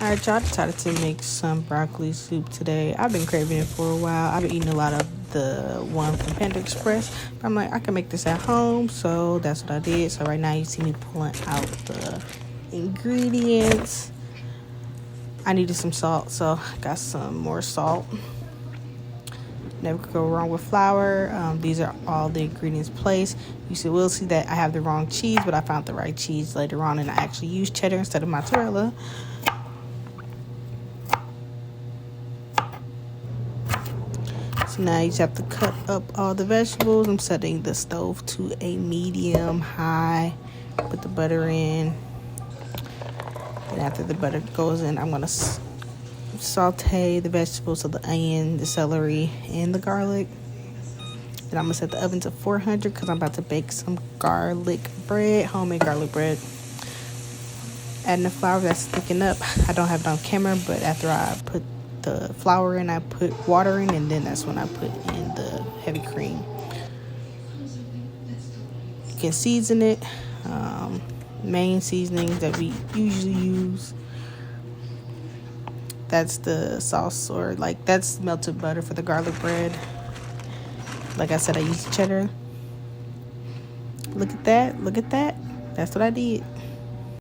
Alright, y'all, decided to make some broccoli soup today. I've been craving it for a while. I've been eating a lot of the one from Panda Express. But I'm like, I can make this at home, so that's what I did. So right now you see me pulling out the ingredients. I needed some salt, so I got some more salt. Never could go wrong with flour. These are all the ingredients placed. Will see that I have the wrong cheese, but I found the right cheese later on, and I actually used cheddar instead of mozzarella. So now you just have to cut up all the vegetables. I'm setting the stove to a medium high. Put the butter in. And after the butter goes in, I'm going to saute the vegetables, so the onion, the celery, and the garlic. Then I'm going to set the oven to 400 because I'm about to bake some garlic bread, homemade garlic bread. Adding the flour that's thickening up. I don't have it on camera, but after I put the flour in, I put water in, and then that's when I put in the heavy cream. You can season it. Main seasonings that we usually use. That's the sauce, or like that's melted butter for the garlic bread. Like I said, I used cheddar. Look at that. That's what I did.